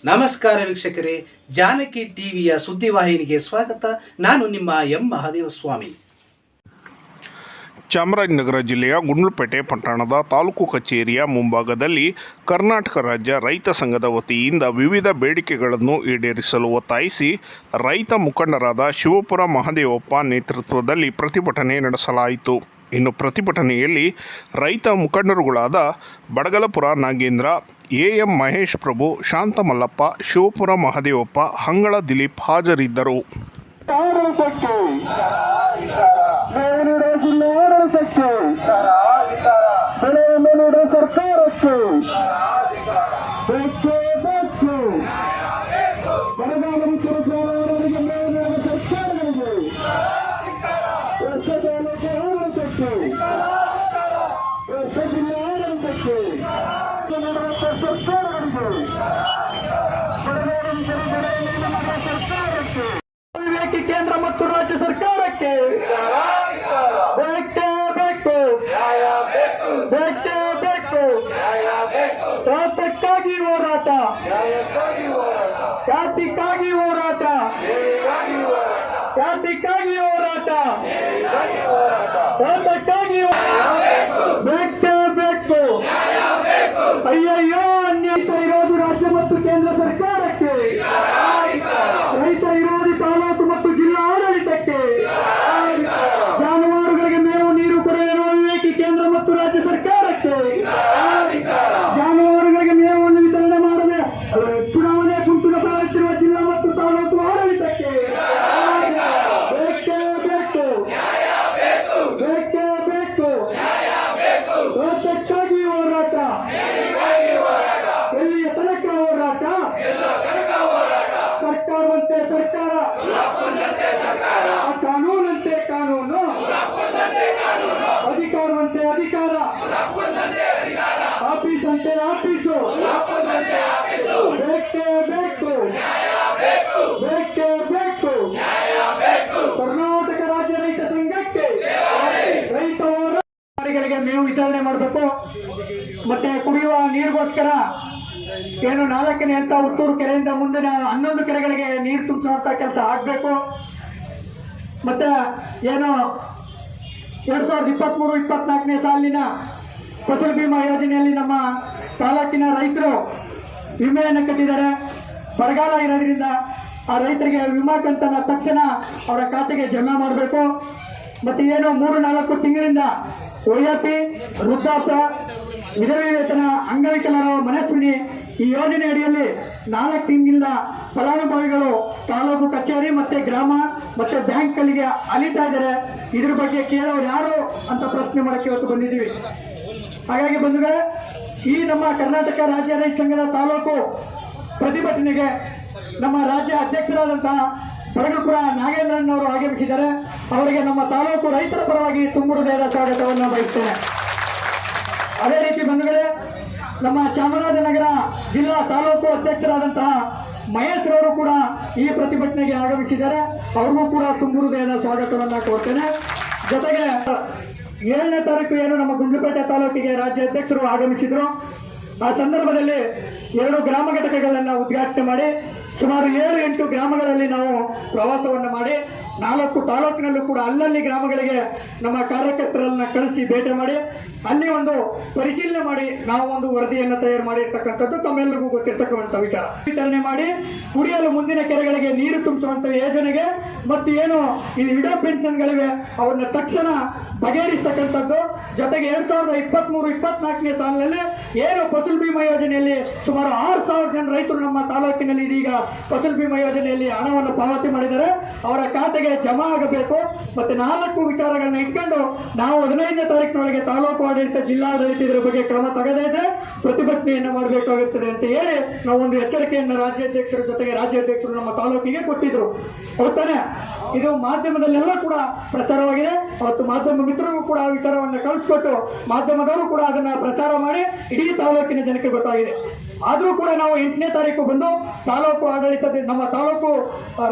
ನಮಸ್ಕಾರ ವೀಕ್ಷಕರೇ, ಜಾನಕಿ ಟಿವಿಯ ಸುದ್ದಿವಾಹಿನಿಗೆ ಸ್ವಾಗತ. ನಾನು ನಿಮ್ಮ ಎಂ ಮಹಾದೇವಸ್ವಾಮಿ. ಚಾಮರಾಜನಗರ ಜಿಲ್ಲೆಯ ಗುಂಡ್ಲುಪೇಟೆ ಪಟ್ಟಣದ ತಾಲೂಕು ಕಚೇರಿಯ ಮುಂಭಾಗದಲ್ಲಿ ಕರ್ನಾಟಕ ರಾಜ್ಯ ರೈತ ಸಂಘದ ವತಿಯಿಂದ ವಿವಿಧ ಬೇಡಿಕೆಗಳನ್ನು ಈಡೇರಿಸಲು ಒತ್ತಾಯಿಸಿ ರೈತ ಮುಖಂಡರಾದ ಶಿವಪುರ ಮಹದೇವಪ್ಪ ನೇತೃತ್ವದಲ್ಲಿ ಪ್ರತಿಭಟನೆ ನಡೆಸಲಾಯಿತು. ಇನ್ನು ಪ್ರತಿಭಟನೆಯಲ್ಲಿ ರೈತ ಮುಖಂಡರುಗಳಾದ ಬಡಗಲಪುರ ನಾಗೇಂದ್ರ, ಎಎಂ ಮಹೇಶ್ ಪ್ರಭು, ಶಾಂತ ಮಲ್ಲಪ್ಪ, ಶಿವಪುರ ಮಹದೇವಪ್ಪ, ಹಂಗಳ ದಿಲೀಪ್ ಹಾಜರಿದ್ದರು. ಕೇಂದ್ರ ಮತ್ತು ರಾಜ್ಯ ಸರ್ಕಾರಕ್ಕೆ ಸ್ವಾತಂತ್ರ್ಯಕ್ಕಾಗಿ ಹೋರಾಟ, ಜಾತಿಗಾಗಿ ಹೋರಾಟ, ಜಾತಿಗಾಗಿ ಹೋರಾಟ, ಸ್ವಾತಂತ್ರ್ಯಕ್ಕಾಗಿ ಬೇಕೇ ಬೇಕು. ಅಯ್ಯಯ್ಯೋ, ಅನ್ಯಾಯ ಇರೋದು ರಾಜ್ಯ ಮತ್ತು ಕೇಂದ್ರ ಸರ್ಕಾರಕ್ಕೆ, ರೈತ ವಿರೋಧಿ ತಾಲೂಕು ಮತ್ತು ಜಿಲ್ಲಾ ಆಡಳಿತಕ್ಕೆ, ಜಾನುವಾರುಗಳಿಗೆ ಮೇವು ನೀರು ಕೊರೆಯುವ ವಿವೇಕಿ ಕೇಂದ್ರ ಮತ್ತು ರಾಜ್ಯ ಸರ್ಕಾರಕ್ಕೆ, ಜಾನುವಾರುಗಳಿಗೆ ಮೇವನ್ನು ವಿತರಣೆ ಮಾಡದೆ ಚುನಾವಣೆ ಕುಂಟು ಪ್ರಾರಂಭಿಸಿರುವ ಜಿಲ್ಲಾ ಮತ್ತು ತಾಲೂಕು ಆಡಳಿತಕ್ಕೆ ಬೇಕೇ ಬೇಕು, ಬೇಕೇ ಬೇಕು. ಸ್ವಾತಂತ್ರ್ಯಕ್ಕಾಗಿ ಹೋರಾಟ, ಎಲ್ಲಿಯ ತನಕ ಹೋರಾಟ? ಸರ್ಕಾರವಂತೆ ಸರ್ಕಾರ, ಕಾನೂನಂತೆ ಕಾನೂನು, ಅಧಿಕಾರವಂತೆ ಅಧಿಕಾರ, ಆಫೀಸ್ ಅಂತೆ ಆಫೀಸು. ಬೇಕೇ ಬೇಕು, ಬೇಕೇ ಬೇಕು. ಕರ್ನಾಟಕ ರಾಜ್ಯ ರೈತ ಸಂಘಕ್ಕೆ ರೈತ ಹೋರಾಟಗಾರರಿಗೆ ಮೇವು ವಿತರಣೆ ಮಾಡಬೇಕು. ಮತ್ತೆ ಕುಡಿಯುವ ನೀರಿಗೋಸ್ಕರ ಏನು 4ನೇ ಹಂತ ಉತ್ತೂರು ಕೆರೆಯಿಂದ ಮುಂದಿನ 11 ಕೆರೆಗಳಿಗೆ ನೀರು ತುಂಬಿಸುವಂತ ಕೆಲಸ ಆಗಬೇಕು. ಮತ್ತೆ ಏನು 2023-24ನೇ ಸಾಲಿನ ಫಸಲ್ ಬಿಮಾ ಯೋಜನೆಯಲ್ಲಿ ನಮ್ಮ ತಾಲೂಕಿನ ರೈತರು ವಿಮೆಯನ್ನು ಕಟ್ಟಿದ್ದಾರೆ. ಬರಗಾಲ ಇರೋದ್ರಿಂದ ಆ ರೈತರಿಗೆ ವಿಮಾ ಕಂತನ್ನ ತಕ್ಷಣ ಅವರ ಖಾತೆಗೆ ಜಮಾ ಮಾಡಬೇಕು. ಮತ್ತೆ ಏನು 3-4 ತಿಂಗಳಿಂದ OAP, ವೃದ್ಧಾಪ್ಯ, ವಿಧವೆ ವೇತನ, ಅಂಗವಿಕಲರ ಮನಸ್ವಿನಿ ಈ ಯೋಜನೆ ಅಡಿಯಲ್ಲಿ 4 ತಿಂಗಳಿಂದ ಫಲಾನುಭವಿಗಳು ತಾಲೂಕು ಕಚೇರಿ ಮತ್ತೆ ಗ್ರಾಮ ಮತ್ತೆ ಬ್ಯಾಂಕ್ಗಳಿಗೆ ಅಲಿತಾ ಇದ್ದಾರೆ. ಇದ್ರ ಬಗ್ಗೆ ಕೇಳೋರು ಯಾರು ಅಂತ ಪ್ರಶ್ನೆ ಮಾಡಕ್ಕೆ ಇವತ್ತು ಬಂದಿದ್ದೀವಿ. ಹಾಗಾಗಿ ಬಂಧುಗಳೇ, ಈ ನಮ್ಮ ಕರ್ನಾಟಕ ರಾಜ್ಯ ರೈತ ಸಂಘದ ತಾಲೂಕು ಪ್ರತಿಭಟನೆಗೆ ನಮ್ಮ ರಾಜ್ಯ ಅಧ್ಯಕ್ಷರಾದಂತಹ ಬಡಗಲಪುರ ನಾಗೇಂದ್ರಣ್ಣವರು ಆಗಮಿಸಿದ್ದಾರೆ. ಅವರಿಗೆ ನಮ್ಮ ತಾಲೂಕು ರೈತರ ಪರವಾಗಿ ತುಂಬು ಹೃದಯದ ಸ್ವಾಗತವನ್ನು ಬಯಸ್ತೇನೆ. ಅದೇ ರೀತಿ ಬಂಧುಗಳೇ, ನಮ್ಮ ಚಾಮರಾಜನಗರ ಜಿಲ್ಲಾ ತಾಲೂಕು ಅಧ್ಯಕ್ಷರಾದಂತಹ ಮಹೇಶ್ ರವರು ಕೂಡ ಈ ಪ್ರತಿಭಟನೆಗೆ ಆಗಮಿಸಿದ್ದಾರೆ. ಅವ್ರಿಗೂ ಕೂಡ ತುಂಬು ಹೃದಯದ ಸ್ವಾಗತವನ್ನು ಕೋರ್ತೇನೆ. ಜೊತೆಗೆ 7ನೇ ತಾರೀಕು ಏನು ನಮ್ಮ ಗುಂಡ್ಲುಪೇಟೆ ತಾಲೂಕಿಗೆ ರಾಜ್ಯ ಅಧ್ಯಕ್ಷರು ಆಗಮಿಸಿದ್ರು, ಆ ಸಂದರ್ಭದಲ್ಲಿ 2 ಗ್ರಾಮ ಘಟಕಗಳನ್ನು ಉದ್ಘಾಟನೆ ಮಾಡಿ ಸುಮಾರು 7-8 ಗ್ರಾಮಗಳಲ್ಲಿ ನಾವು ಪ್ರವಾಸವನ್ನು ಮಾಡಿ 4 ತಾಲೂಕಿನಲ್ಲೂ ಕೂಡ ಅಲ್ಲಲ್ಲಿ ಗ್ರಾಮಗಳಿಗೆ ನಮ್ಮ ಕಾರ್ಯಕರ್ತರನ್ನ ಕಳಿಸಿ ಭೇಟಿ ಮಾಡಿ ಅಲ್ಲಿ ಒಂದು ಪರಿಶೀಲನೆ ಮಾಡಿ ನಾವು ಒಂದು ವರದಿಯನ್ನು ತಯಾರು ಮಾಡಿರ್ತಕ್ಕಂಥದ್ದು ತಮ್ಮೆಲ್ಲರಿಗೂ ಗೊತ್ತಿರ್ತಕ್ಕಂಥ ವಿಚಾರ. ವಿತರಣೆ ಮಾಡಿ ಕುಡಿಯಲು ಮುಂದಿನ ಕೆರೆಗಳಿಗೆ ನೀರು ತುಂಬಿಸುವಂತ ಯೋಜನೆಗೆ ಮತ್ತು ಏನು ಈ ವಿಡೋ ಪೆನ್ಷನ್ಗಳಿವೆ ಅವನ್ನ ತಕ್ಷಣ ಬಗೆಹರಿಸ್ತಕ್ಕಂಥದ್ದು. ಜೊತೆಗೆ 2023-24ನೇ ಸಾಲಿನಲ್ಲಿ ಏನು ಫಸಲ್ ಬಿಮಾ ಯೋಜನೆಯಲ್ಲಿ ಸುಮಾರು 6,000 ಜನ ರೈತರು ನಮ್ಮ ತಾಲೂಕಿನಲ್ಲಿ ಇದೀಗ ಫಸಲ್ ಬಿಮಾ ಯೋಜನೆಯಲ್ಲಿ ಹಣವನ್ನು ಪಾವತಿ ಮಾಡಿದರೆ ಅವರ ಖಾತೆಗೆ ಜಮಾ ಆಗಬೇಕು. ಮತ್ತೆ 4 ವಿಚಾರಗಳನ್ನ ಇಟ್ಕೊಂಡು ನಾವು 15ನೇ ತಾರೀಕಿನೊಳಗೆ ತಾಲೂಕು ಆಡಳಿತ, ಜಿಲ್ಲಾಡಳಿತ ಇದರ ಬಗ್ಗೆ ಕ್ರಮ ತೆಗೆದಿದೆ ಪ್ರತಿಭಟನೆಯನ್ನು ಮಾಡಬೇಕಾಗುತ್ತದೆ ಅಂತ ಹೇಳಿ ನಾವು ಒಂದು ಎಚ್ಚರಿಕೆಯನ್ನು ರಾಜ್ಯಾಧ್ಯಕ್ಷರ ಜೊತೆಗೆ ರಾಜ್ಯಾಧ್ಯಕ್ಷರು ನಮ್ಮ ತಾಲೂಕಿಗೆ ಕೊಟ್ಟಿದ್ರು. ಹೌದಾನೆ? ಇದು ಮಾಧ್ಯಮದಲ್ಲೆಲ್ಲ ಕೂಡ ಪ್ರಚಾರವಾಗಿದೆ. ಅವತ್ತು ಮಾಧ್ಯಮ ಮಿತ್ರರಿಗೂ ಕೂಡ ಆ ವಿಚಾರವನ್ನು ಕಳಿಸ್ಕೊಟ್ಟು ಮಾಧ್ಯಮದವರು ಕೂಡ ಅದನ್ನ ಪ್ರಚಾರ ಮಾಡಿ ಇಡೀ ತಾಲೂಕಿನ ಜನಕ್ಕೆ ಗೊತ್ತಾಗಿದೆ. ಆದರೂ ಕೂಡ ನಾವು 8ನೇ ತಾರೀಕು ಬಂದು ತಾಲೂಕು ಆಡಳಿತದ ನಮ್ಮ ತಾಲೂಕು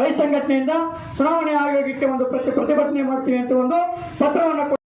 ರೈತ ಸಂಘಟನೆಯಿಂದ ಚುನಾವಣೆ ಆಯೋಗಕ್ಕೆ ಒಂದು ಪ್ರತಿಭಟನೆ ಮಾಡ್ತೀವಿ ಅಂತ ಒಂದು ಪತ್ರವನ್ನು